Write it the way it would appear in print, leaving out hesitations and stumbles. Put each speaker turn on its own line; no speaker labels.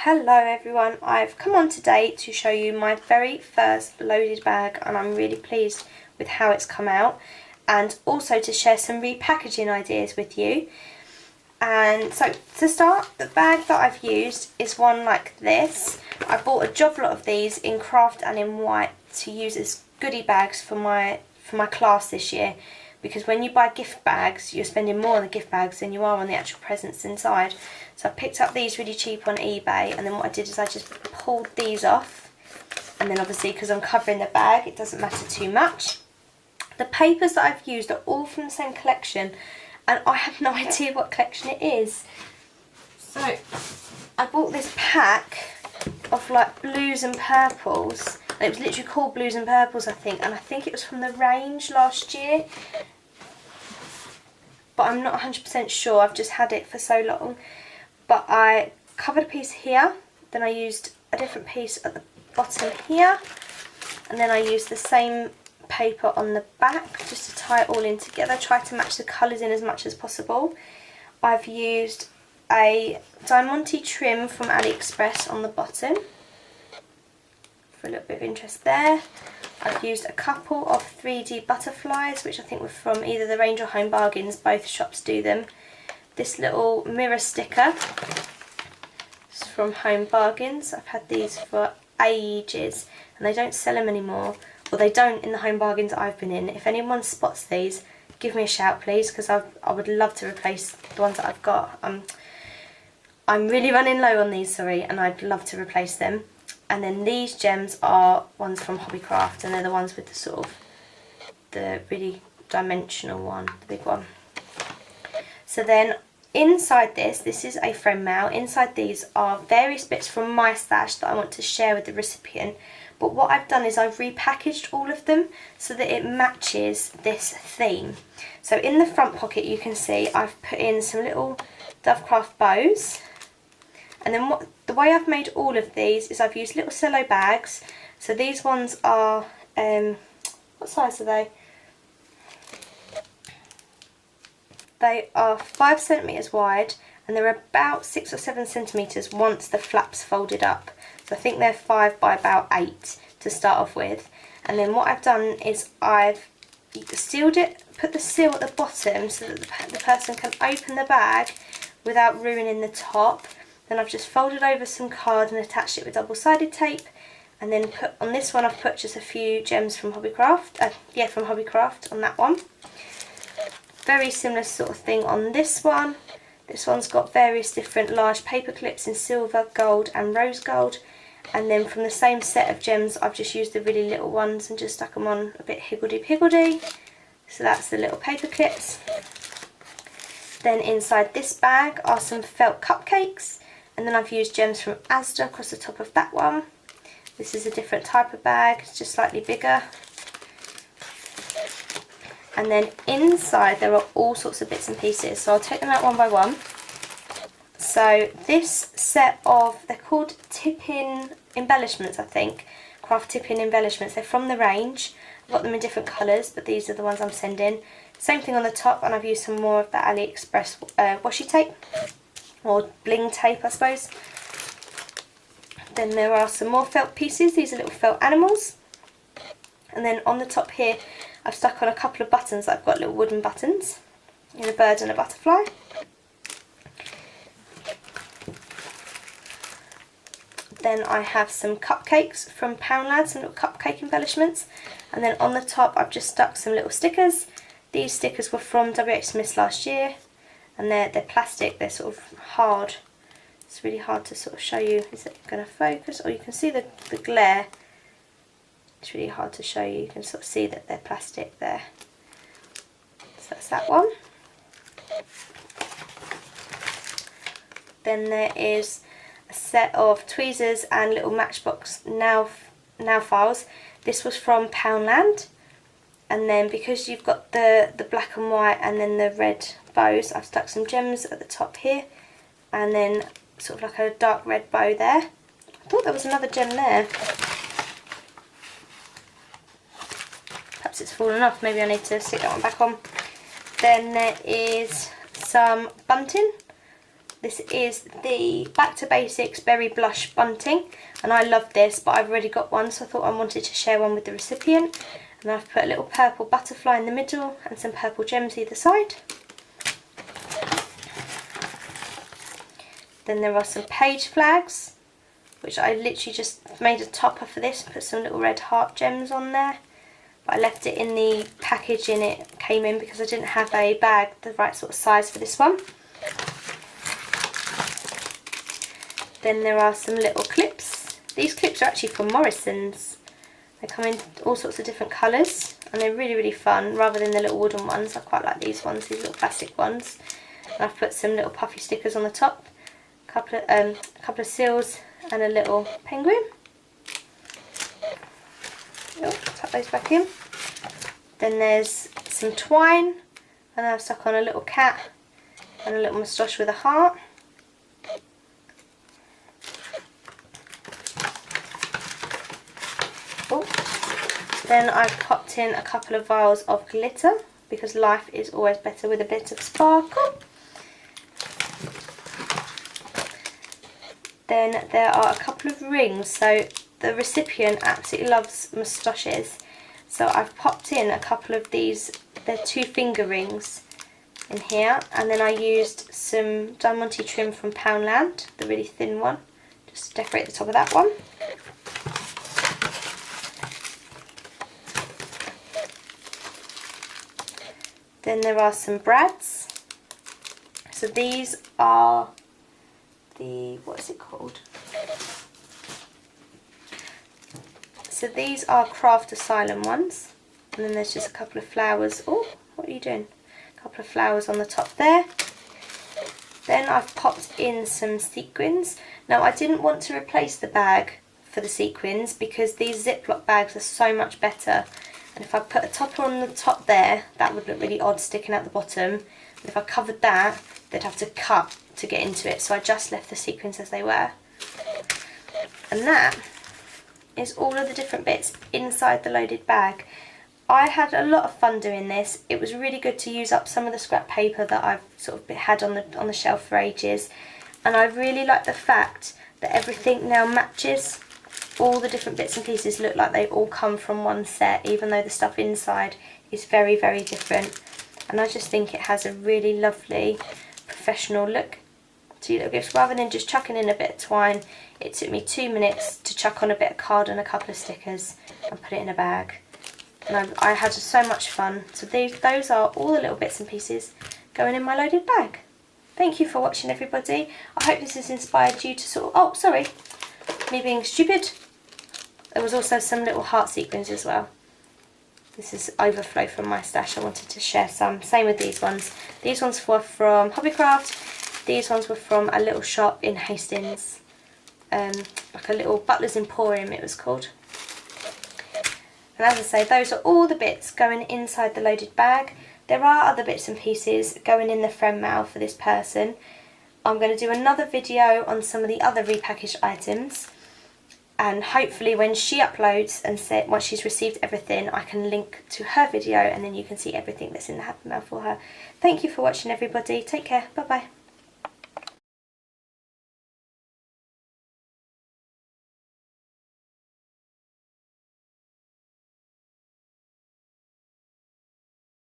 Hello everyone, I've come on today to show you my very first loaded bag and I'm really pleased with how it's come out, and also to share some repackaging ideas with you. And so to start, the bag that I've used is one like this. I bought a job lot of these in craft and in white to use as goodie bags for my class this year, because when you buy gift bags you're spending more on the gift bags than you are on the actual presents inside. So I picked up these really cheap on eBay, and then what I did is I just pulled these off, and then obviously because I'm covering the bag it doesn't matter too much. The papers that I've used are all from the same collection and I have no idea what collection it is. So I bought this pack of like blues and purples, and it was literally called blues and purples I think, and I think it was from the range last year, but I'm not 100% sure, I've just had it for so long. But I covered a piece here, then I used a different piece at the bottom here, and then I used the same paper on the back just to tie it all in together, try to match the colours in as much as possible. I've used a diamante trim from AliExpress on the bottom for a little bit of interest there. I've used a couple of 3D butterflies, which I think were from either the Range or Home Bargains, both shops do them. This little mirror sticker is from Home Bargains. I've had these for ages and they don't sell them anymore, or they don't in the Home Bargains I've been in. If anyone spots these, give me a shout please, because I would love to replace the ones that I've got. I'm really running low on these, sorry, and I'd love to replace them. And then these gems are ones from Hobbycraft, and they're the ones with the sort of the really dimensional one, the big one. So then inside this is a friend mail. Inside these are various bits from my stash that I want to share with the recipient. But what I've done is I've repackaged all of them so that it matches this theme. So in the front pocket you can see I've put in some little Dovecraft bows. And then the way I've made all of these is I've used little cello bags. So these ones are, what size are they? They are 5 centimetres wide and they're about 6 or 7 centimetres once the flap's folded up. So I think they're 5 by about 8 to start off with. And then what I've done is I've sealed it, put the seal at the bottom so that the person can open the bag without ruining the top. Then I've just folded over some card and attached it with double-sided tape. And then put on this one I've put just a few gems from Hobbycraft, from Hobbycraft on that one. Very similar sort of thing on this one. This one's got various different large paper clips in silver, gold and rose gold. And then from the same set of gems I've just used the really little ones and just stuck them on a bit higgledy-piggledy. So that's the little paper clips. Then inside this bag are some felt cupcakes, and then I've used gems from Asda across the top of that one. This is a different type of bag, it's just slightly bigger. And then inside there are all sorts of bits and pieces, so I'll take them out one by one. So this set of, they're called tip-in embellishments I think, craft tip-in embellishments. They're from the range. I've got them in different colours, but these are the ones I'm sending. Same thing on the top, and I've used some more of that AliExpress washi tape, or bling tape I suppose. Then there are some more felt pieces, these are little felt animals. And then on the top here I've stuck on a couple of buttons. I've got little wooden buttons in a bird and a butterfly. Then I have some cupcakes from Poundland, some little cupcake embellishments. And then on the top I've just stuck some little stickers. These stickers were from WH Smith's last year, and they're plastic, they're sort of hard. It's really hard to sort of show you. Is it going to focus? Or you can see the glare. It's really hard to show you. You can sort of see that they're plastic there. So that's that one. Then there is a set of tweezers and little Matchbox nail files. This was from Poundland. And then because you've got the black and white and then the red bows, I've stuck some gems at the top here. And then sort of like a dark red bow there. I thought there was another gem there. Perhaps it's fallen off, maybe I need to stick that one back on. Then there is some bunting This is the Back to Basics Berry Blush Bunting, and I love this, but I've already got one, so I thought I wanted to share one with the recipient. And I've put a little purple butterfly in the middle and some purple gems either side. Then there are some page flags, which I literally just made a topper for this, put some little red heart gems on there. But I left it in the packaging it came in because I didn't have a bag the right sort of size for this one. Then there are some little clips. These clips are actually from Morrison's. They come in all sorts of different colours and they're really, really fun rather than the little wooden ones. I quite like these ones, these little plastic ones. And I've put some little puffy stickers on the top, a couple of seals and a little penguin. Oh, tuck those back in. Then there's some twine, and I've stuck on a little cat and a little moustache with a heart. Oh. Then I've popped in a couple of vials of glitter because life is always better with a bit of sparkle. Then there are a couple of rings, so the recipient absolutely loves moustaches, so I've popped in a couple of these, they're 2-finger rings in here, and then I used some diamante trim from Poundland, the really thin one, just to decorate the top of that one. Then there are some brads, so these are what is it called? So these are Craft Asylum ones, and then there's just a couple of flowers. Oh, what are you doing? A couple of flowers on the top there. Then I've popped in some sequins. Now I didn't want to replace the bag for the sequins because these Ziploc bags are so much better. And if I put a topper on the top there, that would look really odd sticking out the bottom. And if I covered that, they'd have to cut to get into it, so I just left the sequins as they were. And that is all of the different bits inside the loaded bag. I had a lot of fun doing this. It was really good to use up some of the scrap paper that I've sort of had on the shelf for ages, and I really like the fact that everything now matches. All the different bits and pieces look like they all come from one set, even though the stuff inside is very, very different. And I just think it has a really lovely professional look to your little gifts. Rather than just chucking in a bit of twine, it took me 2 minutes to chuck on a bit of card and a couple of stickers and put it in a bag. And I had so much fun. So those are all the little bits and pieces going in my loaded bag. Thank you for watching, everybody. I hope this has inspired you to sort of, oh sorry, me being stupid. There was also some little heart sequins as well. This is overflow from my stash. I wanted to share some. Same with these ones. These ones were from Hobbycraft. These ones were from a little shop in Hastings. Like a little Butler's Emporium it was called. And as I say, those are all the bits going inside the loaded bag. There are other bits and pieces going in the friend mail for this person. I'm going to do another video on some of the other repackaged items. And hopefully when she uploads and once she's received everything, I can link to her video and then you can see everything that's in the happy mail for her. Thank you for watching, everybody. Take care. Bye bye.